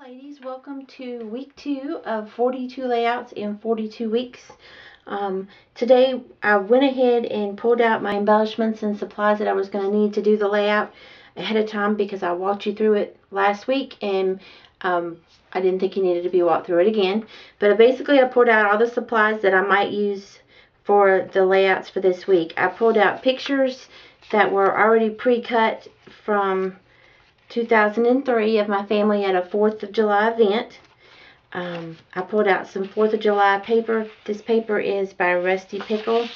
Ladies, welcome to week 2 of 42 layouts in 42 weeks. Today I went ahead and pulled out my embellishments and supplies that I was going to need to do the layout ahead of time because I walked you through it last week and I didn't think you needed to be walked through it again. But basically I pulled out all the supplies that I might use for the layouts for this week. I pulled out pictures that were already pre-cut from 2003 of my family at a 4th of July event. I pulled out some 4th of July paper. This paper is by Rusty Pickle.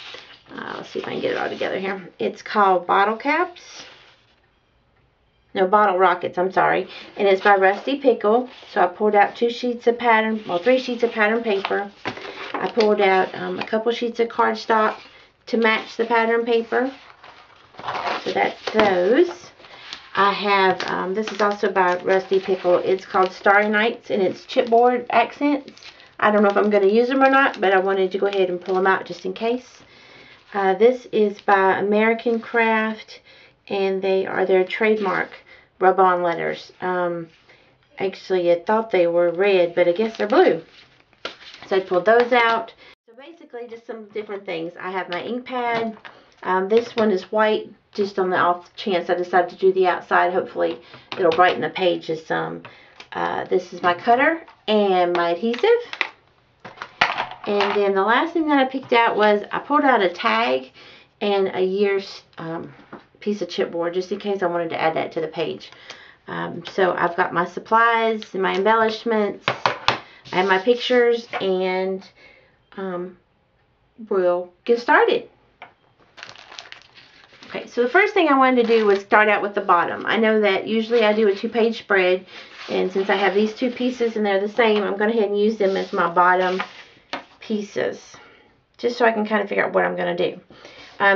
Let's see if I can get it all together here. It's called Bottle Caps. No, Bottle Rockets, I'm sorry. And it's by Rusty Pickle. So I pulled out 3 sheets of pattern paper. I pulled out a couple sheets of cardstock to match the pattern paper. So that's those. I have, this is also by Rusty Pickle. It's called Starry Nights, and it's chipboard accents. I don't know if I'm going to use them or not, but I wanted to go ahead and pull them out just in case. This is by American Craft, and they are their trademark rub-on letters. Actually, I thought they were red, but I guess they're blue. So I pulled those out. So basically, just some different things. I have my ink pad. This one is white, just on the off chance I decide to do the outside. Hopefully it'll brighten the pages some. This is my cutter and my adhesive. And then the last thing that I picked out was I pulled out a tag and a year's piece of chipboard, just in case I wanted to add that to the page. So I've got my supplies and my embellishments. I have my pictures, and we'll get started. Okay, so the first thing I wanted to do was start out with the bottom. I know that usually I do a 2-page spread, and since I have these 2 pieces and they're the same, I'm going to go ahead and use them as my bottom pieces, just so I can kind of figure out what I'm going to do.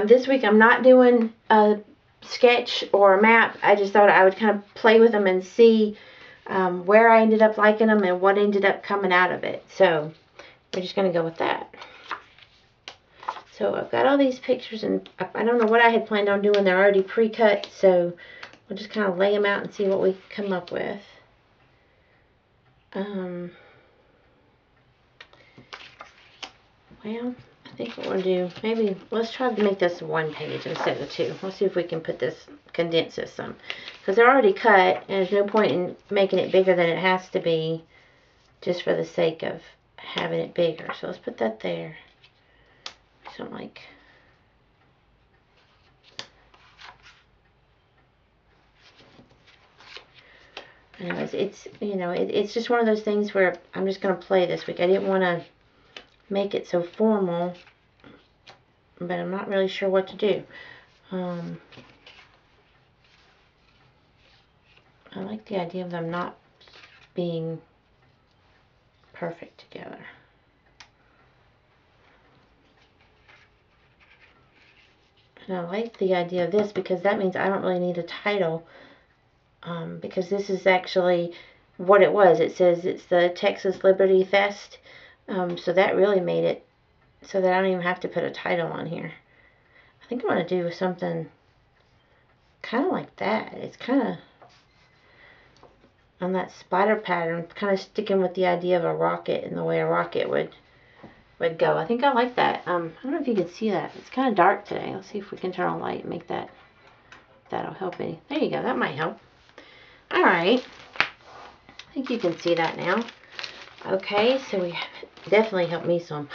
This week I'm not doing a sketch or a map. I just thought I would kind of play with them and see where I ended up liking them and what ended up coming out of it. So we're just going to go with that. So I've got all these pictures, and I don't know what I had planned on doing. They're already pre-cut, so we'll just kind of lay them out and see what we come up with. Well, I think what we'll do, maybe let's try to make this 1 page instead of 2. Let's see if we can condense this some. Because they're already cut, and there's no point in making it bigger than it has to be just for the sake of having it bigger. So let's put that there. Like, anyways, it's just one of those things where I'm just going to play this week. I didn't want to make it so formal, but I'm not really sure what to do. I like the idea of them not being perfect together. And I like the idea of this because that means I don't really need a title, because this is actually what it was. It says it's the Texas Liberty Fest, so that really made it so that I don't even have to put a title on here. I think I want to do something kind of like that. It's kind of on that spider pattern, kind of sticking with the idea of a rocket and the way a rocket would go. I think I like that. I don't know if you can see that. It's kind of dark today. Let's see if we can turn on light and make that'll help any. There you go. That might help. Alright. I think you can see that now. Okay, so we have definitely helped me some.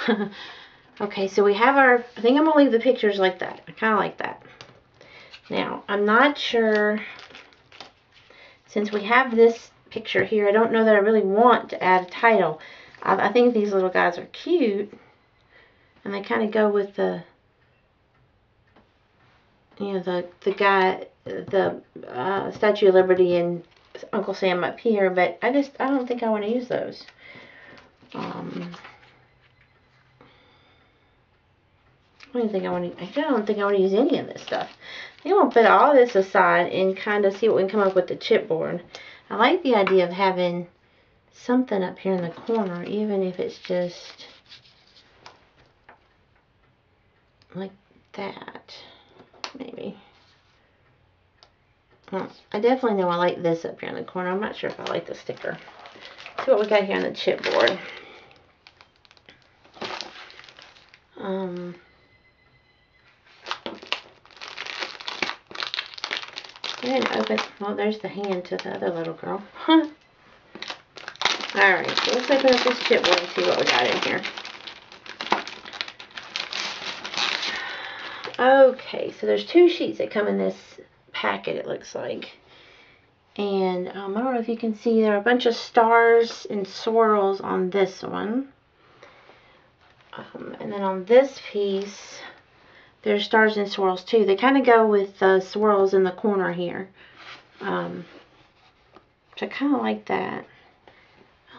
Okay, so we have our, I think I'm going to leave the pictures like that. I kind of like that. Now, I'm not sure, since we have this picture here, I don't know that I really want to add a title. I think these little guys are cute, and they kind of go with the, the guy, the Statue of Liberty and Uncle Sam up here, but I don't think I want to use those. I don't think I want to use any of this stuff. I think I'm going to put all this aside and kind of see what we can come up with the chipboard. I like the idea of having something up here in the corner, even if it's just like that, maybe. Well, I definitely know I like this up here in the corner. I'm not sure if I like the sticker. see what we got here on the chipboard. I didn't open, well, there's the hand to the other little girl. Alright, so let's open up this chipboard and see what we got in here. Okay, so there's 2 sheets that come in this packet, it looks like. And I don't know if you can see, there are a bunch of stars and swirls on this one. And then on this piece, there's stars and swirls too. They kind of go with the swirls in the corner here. So I kind of like that.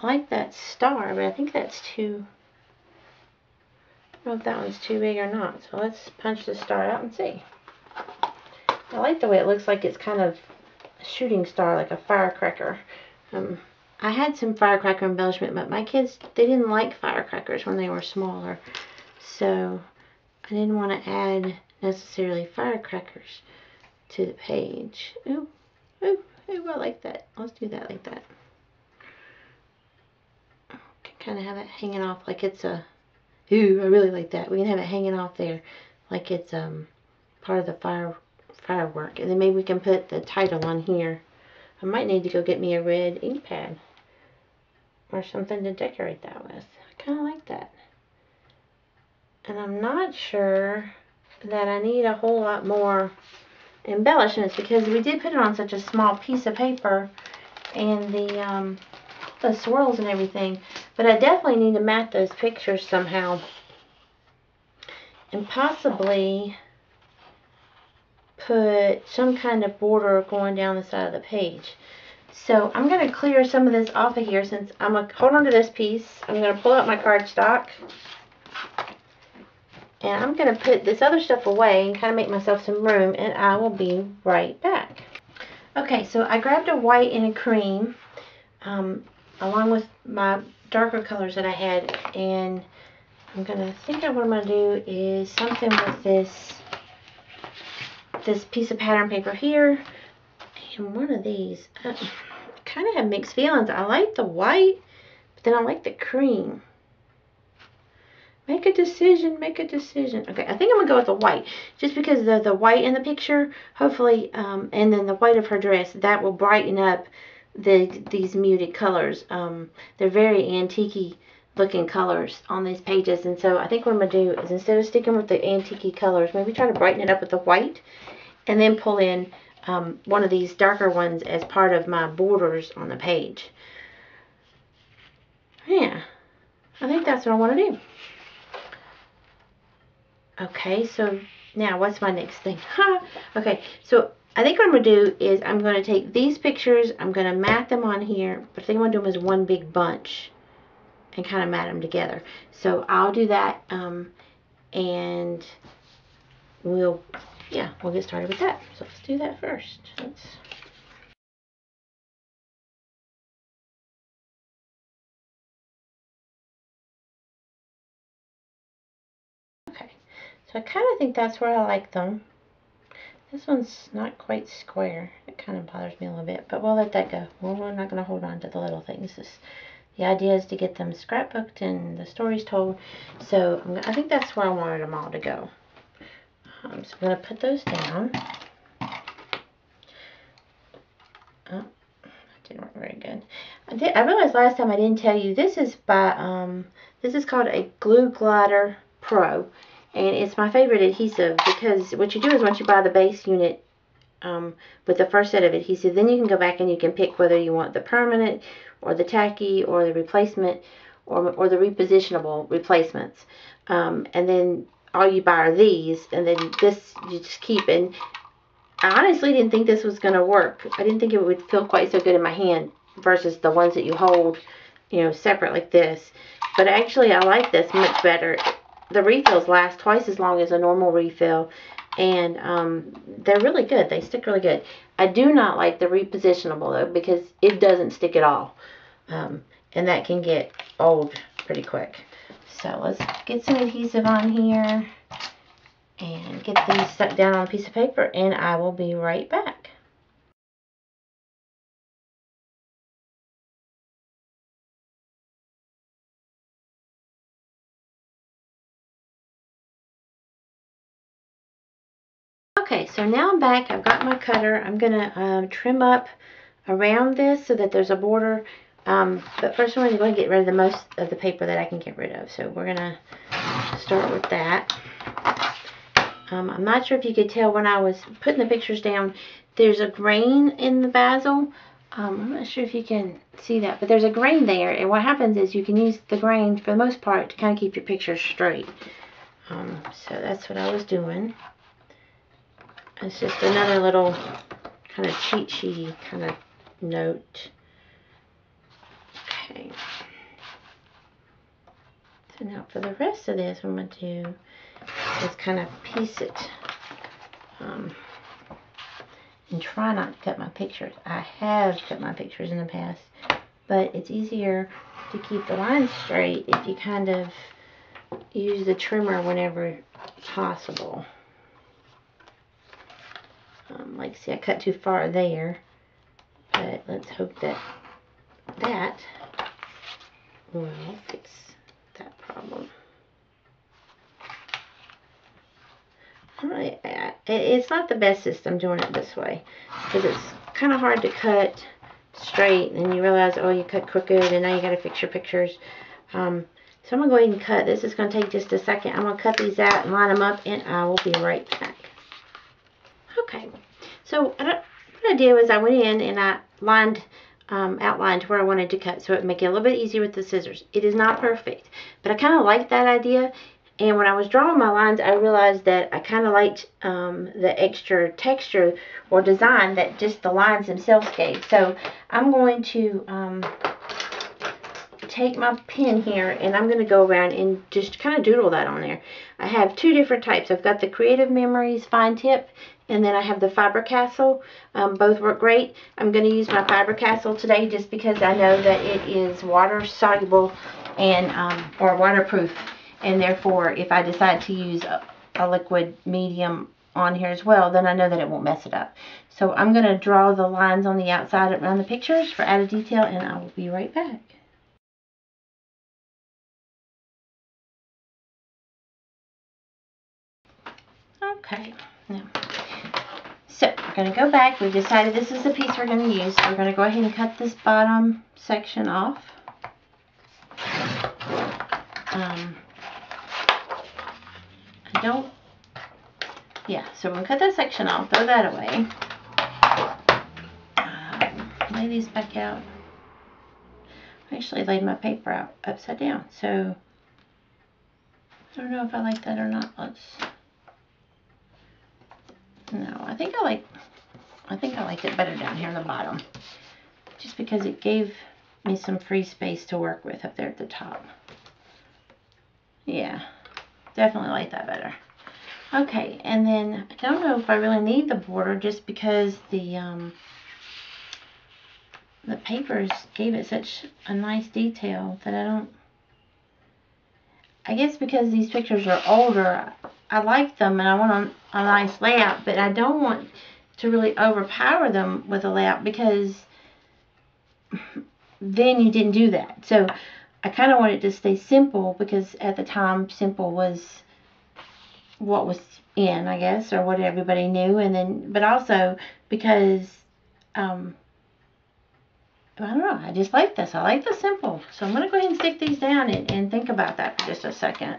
I like that star, but I think that's too... I don't know if that one's too big or not. So let's punch the star out and see. I like the way it looks like it's kind of a shooting star, like a firecracker. I had some firecracker embellishment, but my kids, they didn't like firecrackers when they were smaller. So I didn't want to add necessarily firecrackers to the page. Ooh, ooh, ooh, I like that. Let's do that like that. Can kind of have it hanging off like it's a... Ooh, I really like that. We can have it hanging off there like it's part of the firework. And then maybe we can put the title on here. I might need to go get me a red ink pad or something to decorate that with. I kind of like that. And I'm not sure that I need a whole lot more embellishments because we did put it on such a small piece of paper and the swirls and everything. But I definitely need to mat those pictures somehow. And possibly put some kind of border going down the side of the page. So I'm going to clear some of this off of here since I'm going to hold on to this piece. I'm going to pull out my cardstock. And I'm going to put this other stuff away and kind of make myself some room, and I will be right back. Okay, so I grabbed a white and a cream along with my darker colors that I had, and I'm going to think what I'm going to do is something with this piece of pattern paper here and one of these. I kind of have mixed feelings. I like the white, but then I like the cream. Make a decision, make a decision. Okay, I think I'm going to go with the white. Just because the white in the picture, hopefully, and then the white of her dress, that will brighten up these muted colors. They're very antique-y looking colors on these pages. And so I think what I'm going to do is instead of sticking with the antique-y colors, maybe try to brighten it up with the white. And then pull in one of these darker ones as part of my borders on the page. Yeah, I think that's what I want to do. Okay, so now what's my next thing? Okay, so I think what I'm going to do is I'm going to take these pictures, I'm going to mat them on here, but I think I'm going to do them as one big bunch and kind of mat them together. So I'll do that, and we'll get started with that. So let's do that first. Okay, so I kind of think that's where I like them. This one's not quite square. It kind of bothers me a little bit, but we'll let that go. We're not going to hold on to the little things. The idea is to get them scrapbooked and the stories told. So I think that's where I wanted them all to go. So I'm going to put those down. Oh, that didn't work very good. I realized last time I didn't tell you, this is by, this is called a Glue Glider Pro. And it's my favorite adhesive because what you do is once you buy the base unit with the first set of adhesive, then you can go back and you can pick whether you want the permanent or the tacky or the replacement or the repositionable replacements. And then all you buy are these, and then this you just keep. And I honestly didn't think this was going to work. I didn't think it would feel quite so good in my hand versus the ones that you hold, you know, separate like this. But actually I like this much better. The refills last twice as long as a normal refill, and they're really good. They stick really good. I do not like the repositionable though because it doesn't stick at all, and that can get old pretty quick. So let's get some adhesive on here and get these stuck down on a piece of paper, and I will be right back. Okay, so now I'm back. I've got my cutter. I'm going to trim up around this so that there's a border. But first I'm going to go and get rid of the most of the paper that I can get rid of. So we're going to start with that. I'm not sure if you could tell when I was putting the pictures down, there's a grain in the basil. I'm not sure if you can see that, but there's a grain there, and what happens is you can use the grain for the most part to kind of keep your pictures straight. So that's what I was doing. It's just another little kind of cheat sheety kind of note. Okay. So now for the rest of this, what I'm going to do is kind of piece it. And try not to cut my pictures. I have cut my pictures in the past, but it's easier to keep the lines straight if you kind of use the trimmer whenever possible. Like, see, I cut too far there, but let's hope that that will fix that problem. Really, it's not the best system doing it this way, because it's kind of hard to cut straight, and you realize, oh, you cut crooked, and now you got to fix your pictures. So I'm going to go ahead and cut. This is going to take just a second. I'm going to cut these out and line them up, and I will be right back. Okay, so what I did was I went in and I outlined where I wanted to cut, so it would make it a little bit easier with the scissors. It is not perfect, but I kind of like that idea. And when I was drawing my lines, I realized that I kind of liked the extra texture or design that just the lines themselves gave. So I'm going to take my pen here, and I'm going to go around and just kind of doodle that on there. I have two different types. I've got the Creative Memories fine tip, and then I have the Faber-Castell. Both work great. I'm going to use my Faber-Castell today just because I know that it is water soluble and or waterproof. And therefore, if I decide to use a liquid medium on here as well, then I know that it won't mess it up. So I'm going to draw the lines on the outside around the pictures for added detail, and I will be right back. Okay, now, so we're going to go back. We've decided this is the piece we're going to use. So we're going to go ahead and cut this bottom section off. So we're going to cut that section off, throw that away. Lay these back out. I actually laid my paper out upside down, so I don't know if I like that or not. No, I think I liked it better down here on the bottom, just because it gave me some free space to work with up there at the top. Yeah, definitely like that better. Okay, and then I don't know if I really need the border, just because the papers gave it such a nice detail that I guess because these pictures are older, I like them and I want a nice layout, but I don't want to really overpower them with a layout, because then you didn't do that. So I kind of wanted to stay simple, because at the time simple was what was in, I guess, or what everybody knew. And then, but also because I don't know, I just like this. I like the simple. So I'm going to go ahead and stick these down and think about that for just a second.